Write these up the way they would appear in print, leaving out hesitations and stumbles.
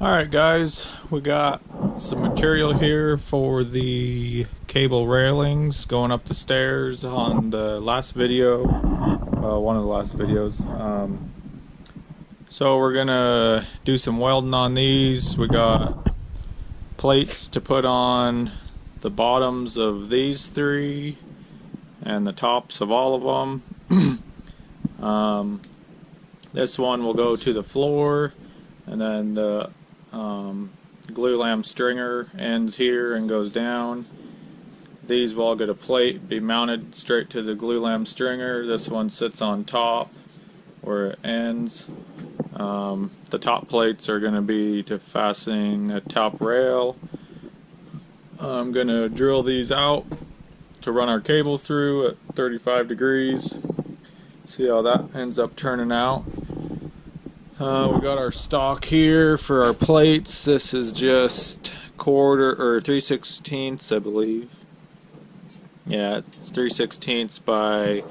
Alright guys, we got some material here for the cable railings going up the stairs on the last video, one of the last videos. So we're gonna do some welding on these. We got plates to put on the bottoms of these three and the tops of all of them. This one will go to the floor, and then the glue lamp stringer ends here and goes down. These will all get a plate, be mounted straight to the glue lamp stringer. This one sits on top where it ends. The top plates are going to be to fasten a top rail. I'm going to drill these out to run our cable through at 35 degrees. See how that ends up turning out. We got our stock here for our plates. This is just quarter or 3/16, I believe. Yeah, it's 3/16 by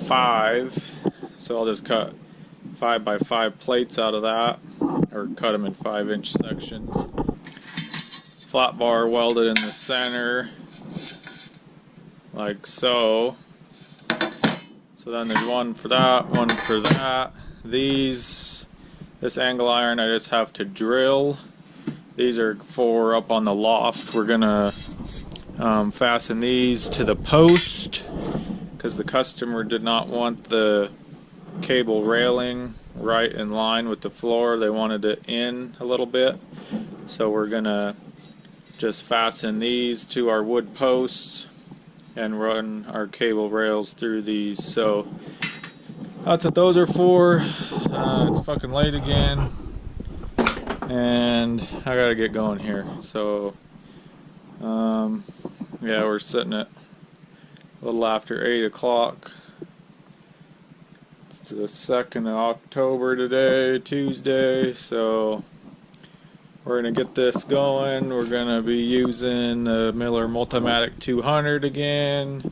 5. So I'll just cut 5 by 5 plates out of that, or cut them in 5-inch sections. Flat bar welded in the center, like so. So then there's one for that, one for that. This angle iron I just have to drill. These are for up on the loft. We're gonna fasten these to the post because the customer did not want the cable railing right in line with the floor. They wanted it in a little bit. So we're gonna just fasten these to our wood posts and run our cable rails through these. So that's what those are for. It's fucking late again, and I gotta get going here. So, yeah, we're sitting at a little after 8 o'clock. It's the 2nd of October today, Tuesday. So we're gonna get this going. We're gonna be using the Miller Multimatic 200 again.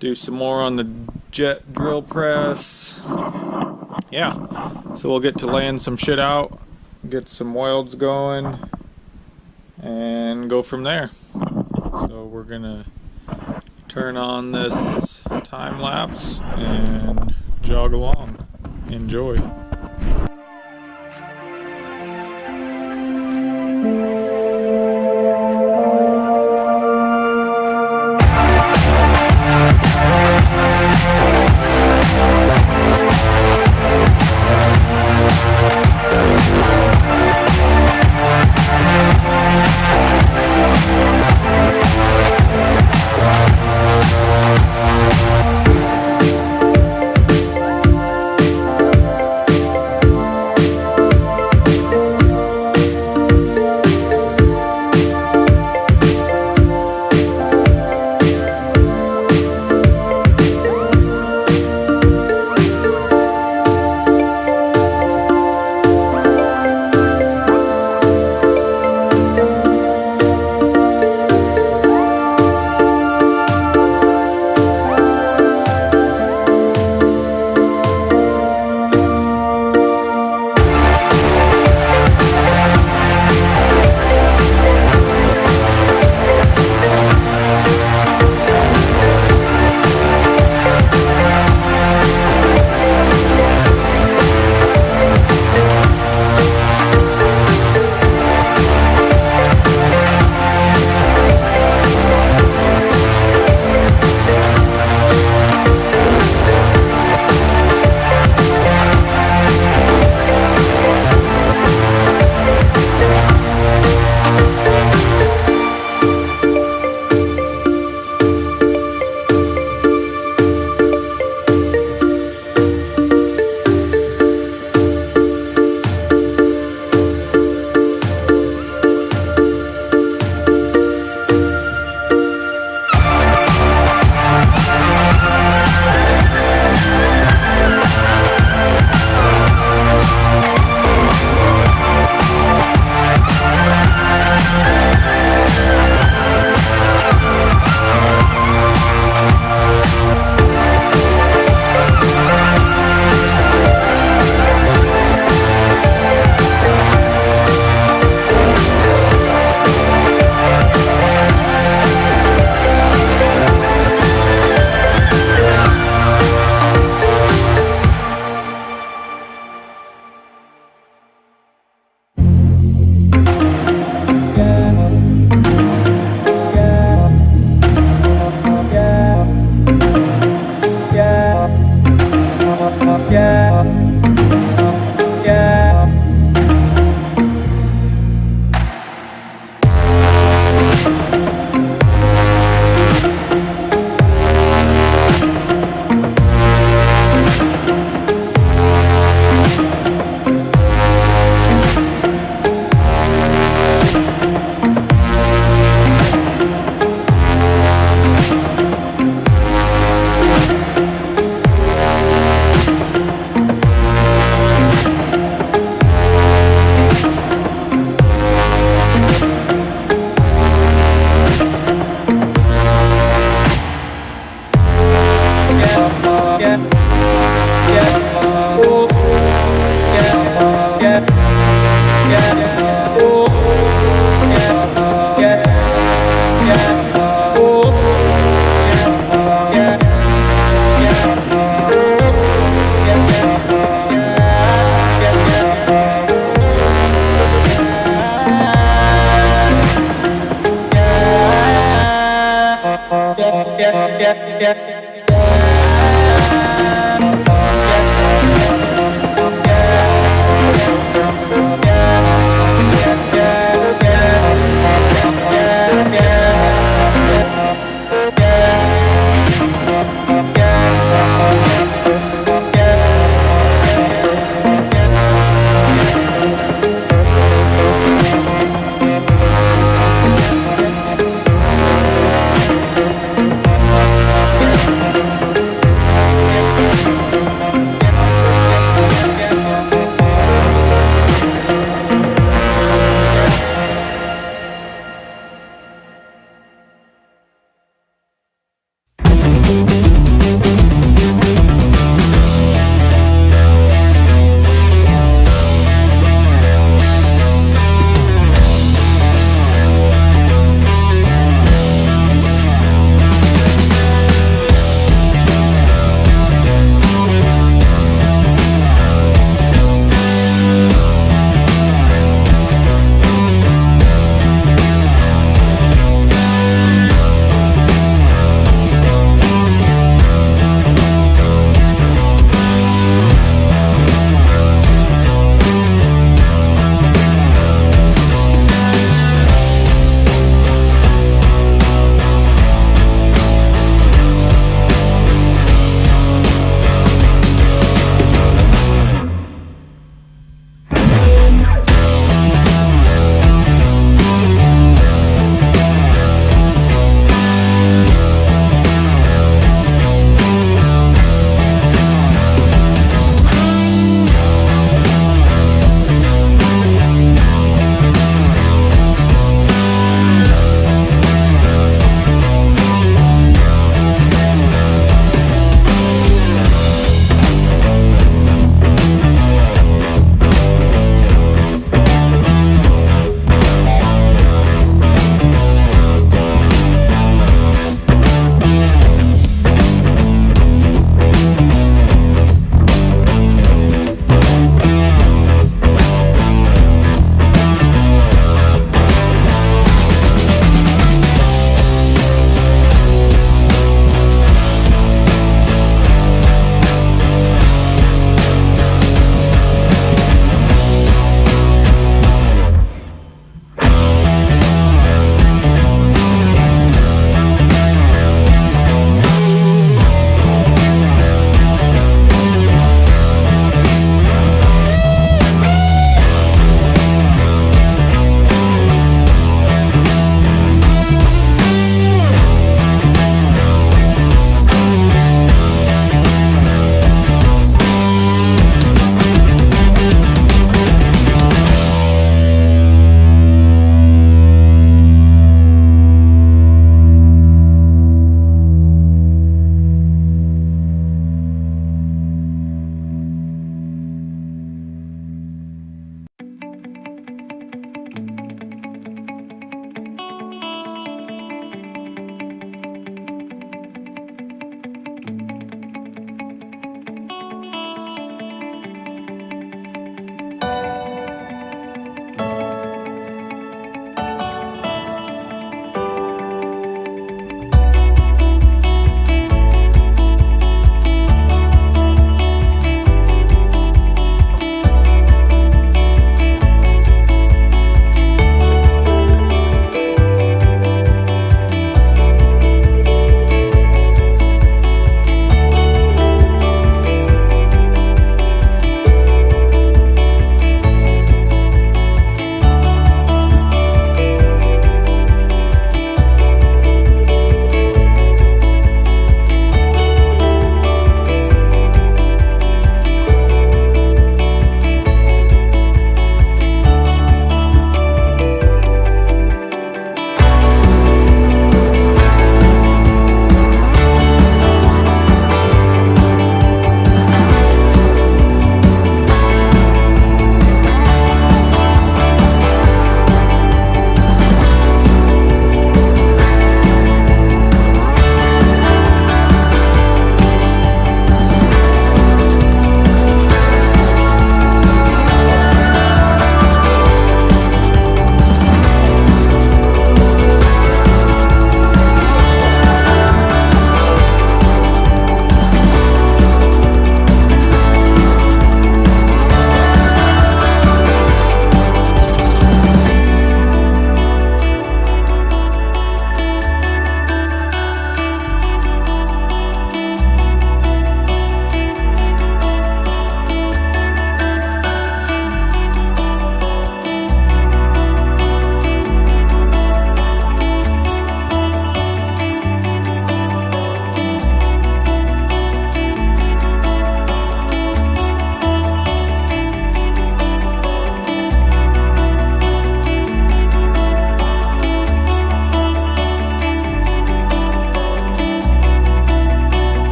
Do some more on the jet drill press. Yeah, so we'll get to laying some shit out, get some welds going, and go from there. So we're gonna turn on this time lapse and jog along. Enjoy.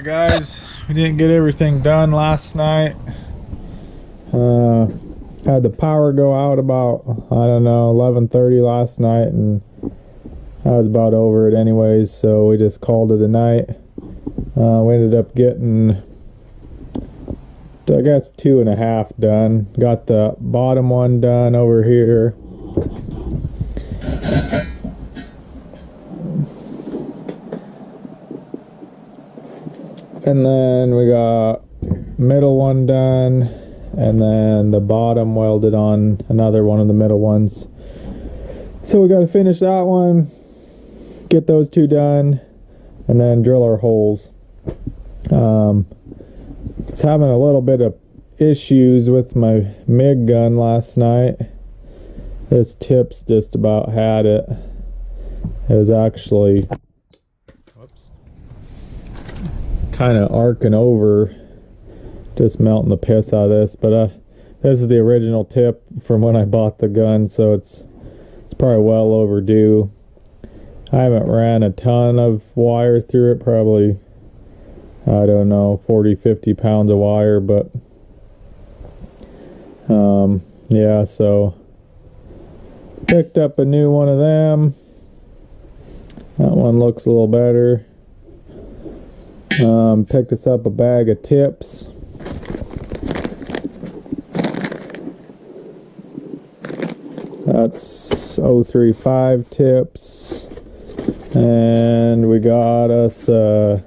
Alright guys, we didn't get everything done last night. Had the power go out about, I don't know, 11:30 last night, and I was about over it anyways, so we just called it a night. We ended up getting, I guess, 2.5 done. Got the bottom one done over here. And then we got middle one done, and then the bottom welded on another one of the middle ones. So we got to finish that one, get those two done, and then drill our holes. Was having a little bit of issues with my MIG gun last night. This tip's just about had it. It was actually kind of arcing over, just melting the piss out of this. But this is the original tip from when I bought the gun, so it's probably well overdue. I haven't ran a ton of wire through it, probably, I don't know, 40-50 pounds of wire, but yeah, so picked up a new one of them. That one looks a little better. Picked us up a bag of tips. That's 035 tips. And we got us a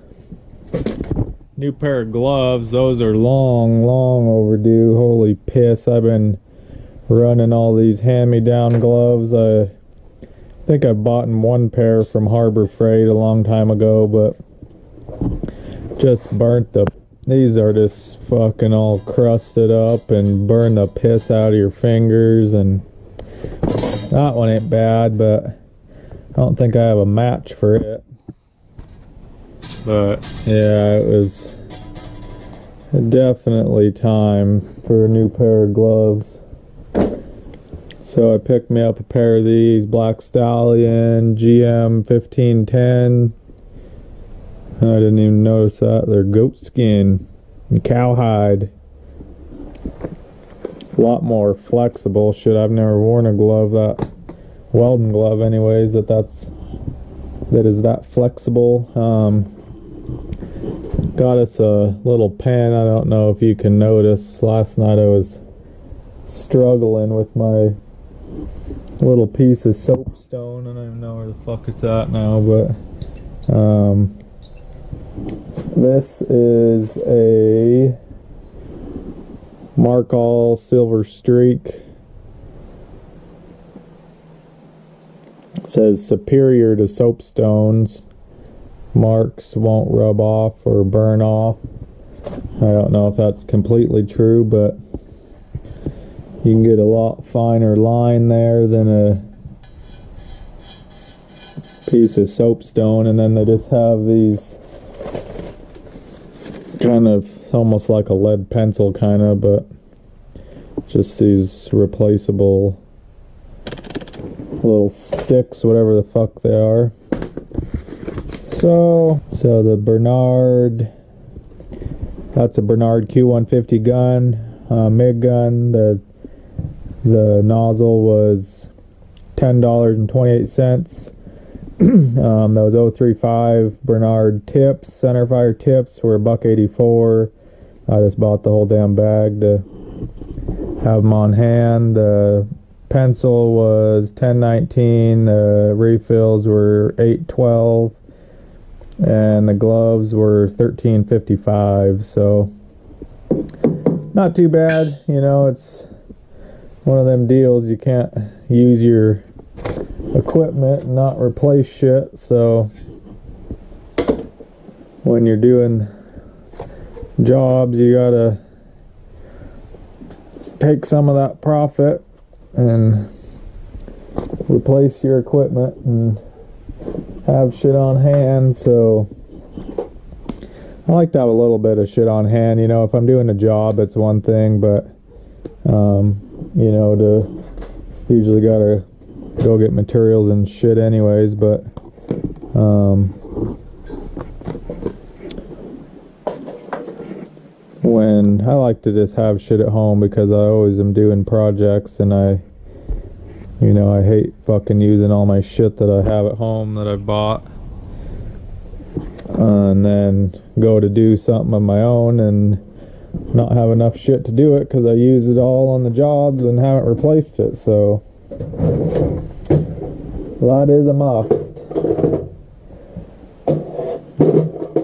new pair of gloves. Those are long overdue. Holy piss, I've been running all these hand-me-down gloves. I think I bought one pair from Harbor Freight a long time ago, but just burnt these are just fucking all crusted up and burned the piss out of your fingers. And that one ain't bad, but I don't think I have a match for it. But yeah, it was definitely time for a new pair of gloves. So I picked me up a pair of these Black Stallion GM 1510. I didn't even notice that. They're goat skin and cowhide. A lot more flexible. Shit, I've never worn a glove, that welding glove anyways, that is that flexible. Got us a little pen. I don't know if you can notice. Last night I was struggling with my little piece of soapstone. I don't even know where the fuck it's at now, but this is a Markall Silver Streak. It says superior to soapstones. Marks won't rub off or burn off. I don't know if that's completely true, but you can get a lot finer line there than a piece of soapstone. And then they just have these kind of almost like a lead pencil kind of, but just these replaceable little sticks, whatever the fuck they are. So the Bernard, that's a Bernard Q150 gun, MIG gun. The nozzle was $10.28. Those 035 Bernard tips, centerfire tips, were $1.84. I just bought the whole damn bag to have them on hand. The pencil was $10.19. The refills were $8.12, and the gloves were $13.55. So not too bad, you know. It's one of them deals, you can't use your equipment and not replace shit. So when you're doing jobs, you gotta take some of that profit and replace your equipment and have shit on hand. So I like to have a little bit of shit on hand. You know, if I'm doing a job, it's one thing, but you know, to usually gotta go get materials and shit anyways. But when I like to just have shit at home because I always am doing projects, and I hate fucking using all my shit that I have at home that I bought, and then go to do something of my own and not have enough shit to do it because I use it all on the jobs and haven't replaced it. So that is a must.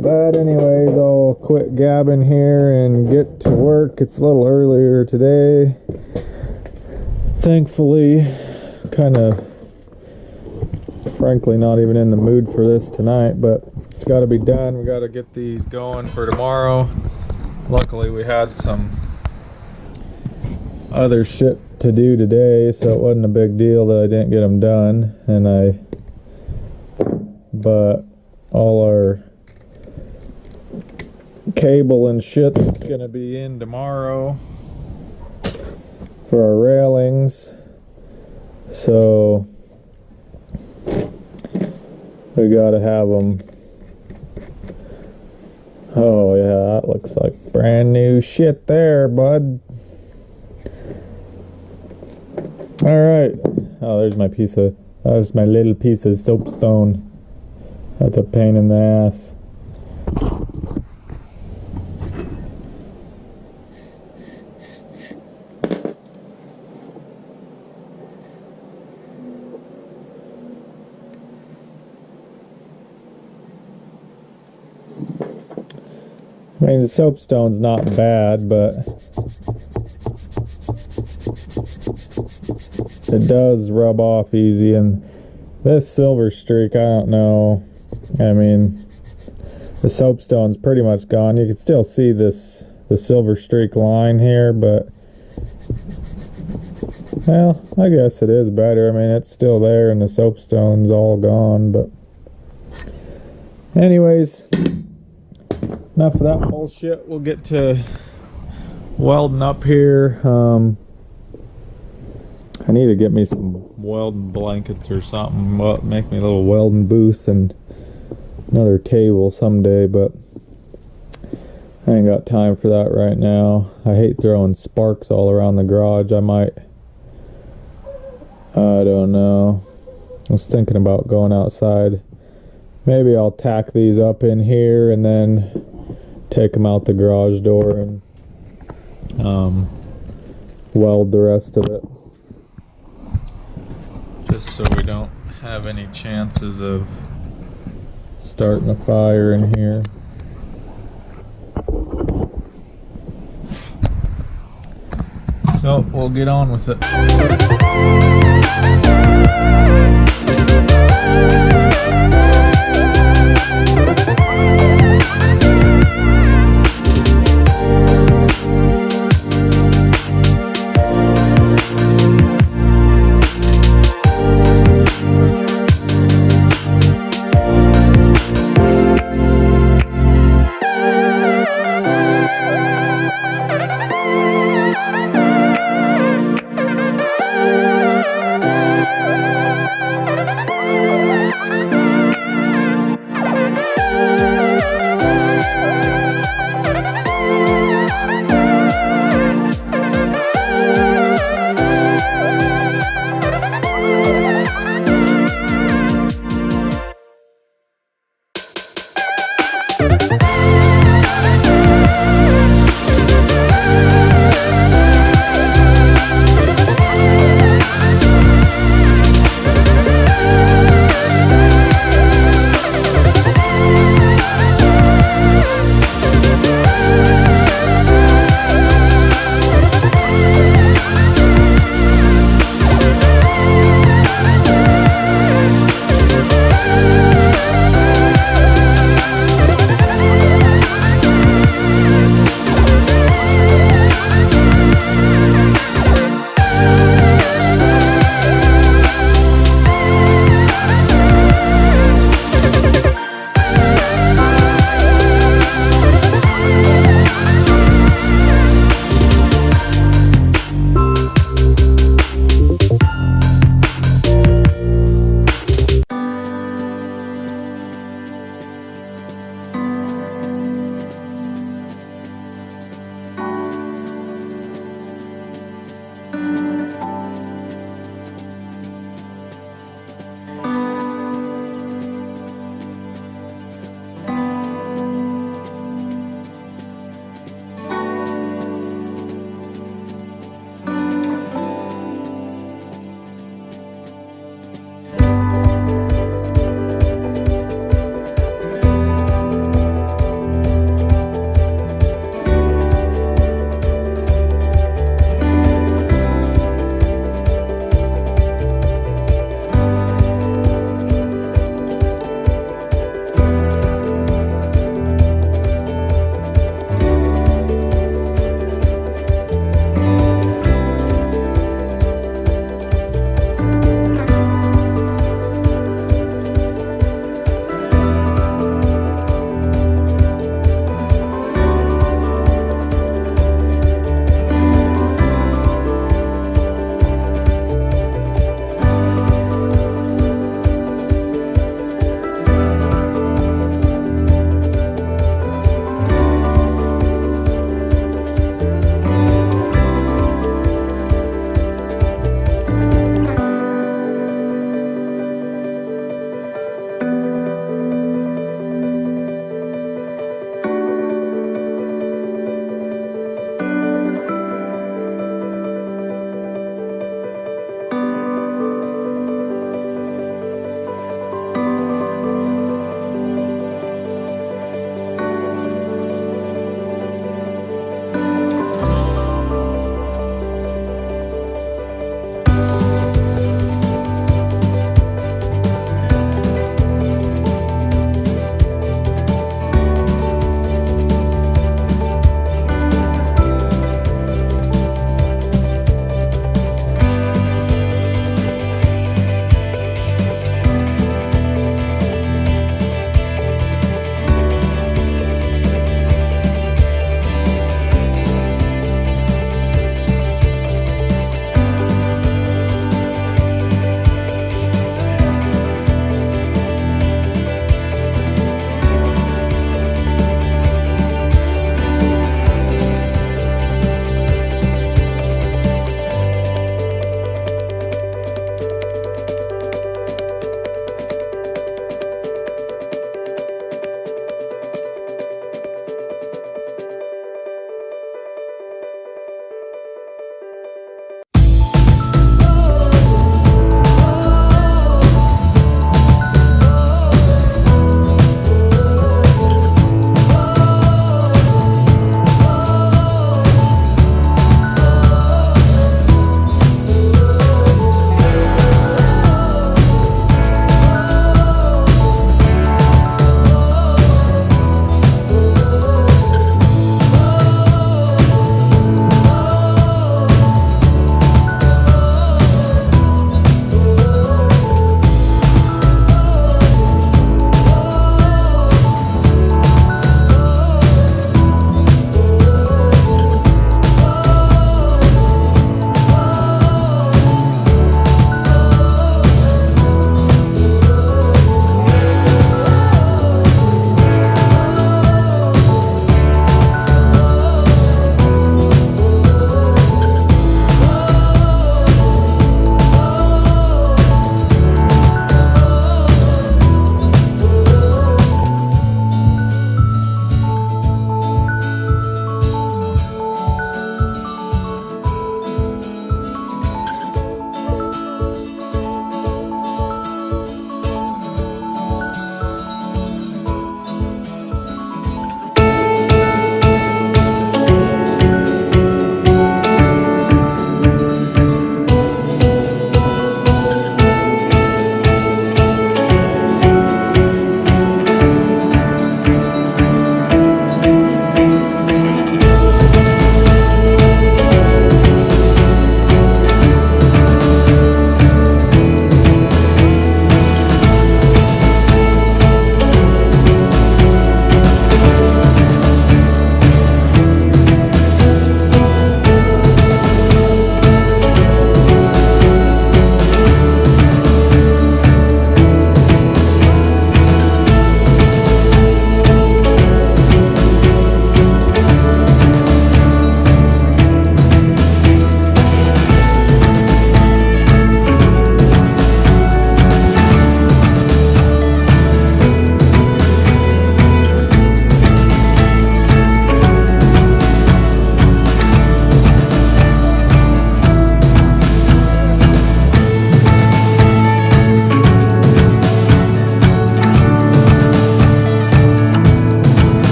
But anyways, I'll quit gabbing here and get to work. It's a little earlier today. Thankfully, kind of frankly not even in the mood for this tonight, but it's got to be done. We got to get these going for tomorrow. Luckily we had some other shit to do today, so it wasn't a big deal that I didn't get them done. But all our cable and shit's gonna be in tomorrow for our railings, so we gotta have them. Oh yeah, that looks like brand new shit there, bud. Alright. Oh, there's my little piece of soapstone. That's a pain in the ass. I mean, the soapstone's not bad, but it does rub off easy. And this silver streak, I don't know. I mean, the soapstone's pretty much gone. You can still see the silver streak line here, but well, I guess it is better. I mean, it's still there and the soapstone's all gone, but anyways, enough of that bullshit. We'll get to welding up here. I need to get me some welding blankets or something. Well, make me a little welding booth and another table someday, but I ain't got time for that right now. I hate throwing sparks all around the garage. I don't know. I was thinking about going outside. Maybe I'll tack these up in here and then take them out the garage door and weld the rest of it, just so we don't have any chances of starting a fire in here. So we'll get on with it.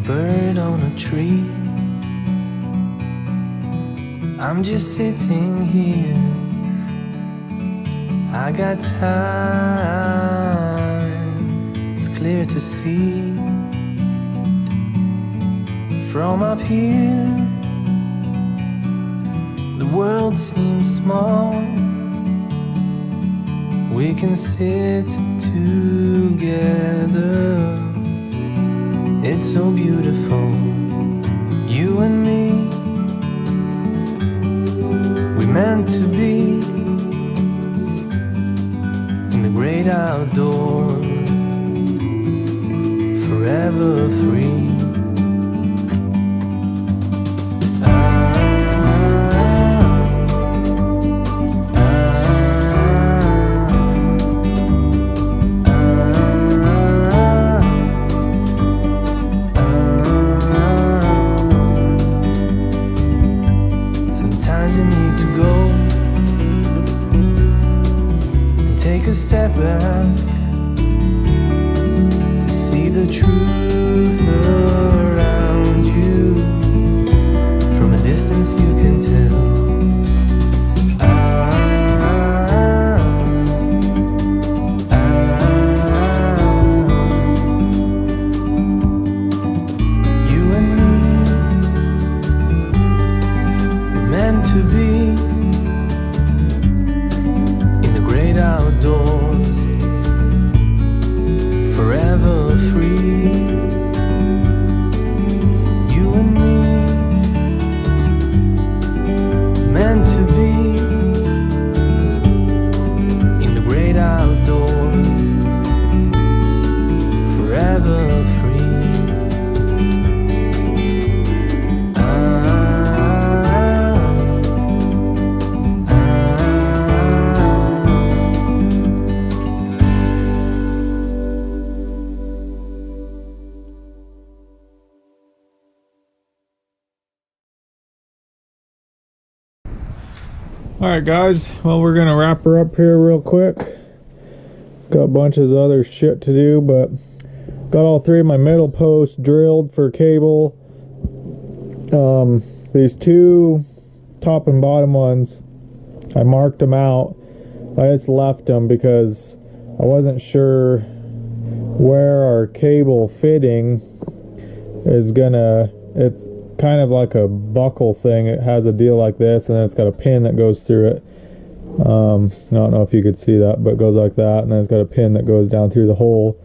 bird on a tree. I'm just sitting here. I got time, it's clear to see. From up here, the world seems small. We can sit together. It's so beautiful, you and me. We meant to be in the great outdoors, forever free. Sometimes you need to go and take a step back to see the truth around you. From a distance you can tell. You and me were meant to be in the great outdoors, forever free. You and me, meant to be in the great outdoors, forever free. Alright guys, well we're gonna wrap her up here real quick. Got a bunch of other shit to do, but got all three of my middle posts drilled for cable. These two top and bottom ones, I marked them out. I just left them because I wasn't sure where our cable fitting is gonna, it's kind of like a buckle thing. It has a deal like this, and then it's got a pin that goes through it. I don't know if you could see that, but it goes like that, and then it's got a pin that goes down through the hole.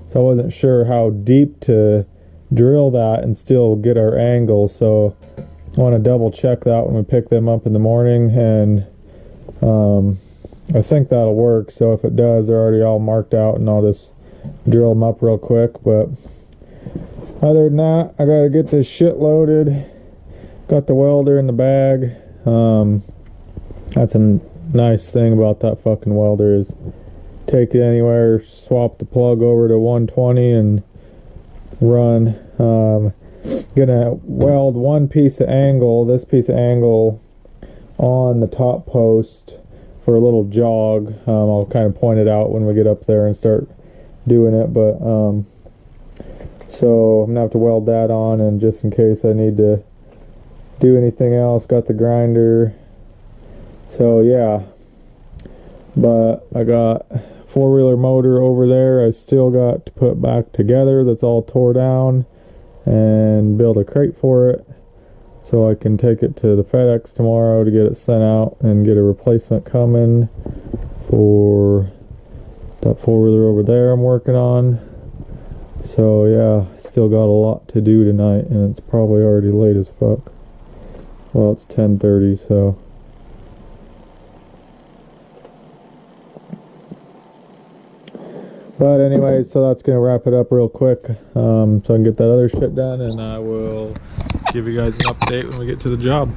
So I wasn't sure how deep to drill that and still get our angle, so I want to double check that when we pick them up in the morning, and I think that'll work. So if it does, they're already all marked out, and I'll just drill them up real quick. But other than that, I gotta get this shit loaded. Got the welder in the bag. That's a nice thing about that fucking welder, is take it anywhere, swap the plug over to 120 and run. Gonna weld one piece of angle, this piece of angle, on the top post for a little jog. I'll kind of point it out when we get up there and start doing it, but so I'm gonna have to weld that on, and just in case I need to do anything else, got the grinder. So yeah, but I got four-wheeler motor over there I still got to put back together, that's all tore down, and build a crate for it so I can take it to the FedEx tomorrow to get it sent out and get a replacement coming for that four-wheeler over there I'm working on. So yeah, still got a lot to do tonight, and it's probably already late as fuck. Well, it's 10:30, so but anyways, so that's gonna wrap it up real quick, so I can get that other shit done, and I will give you guys an update when we get to the job.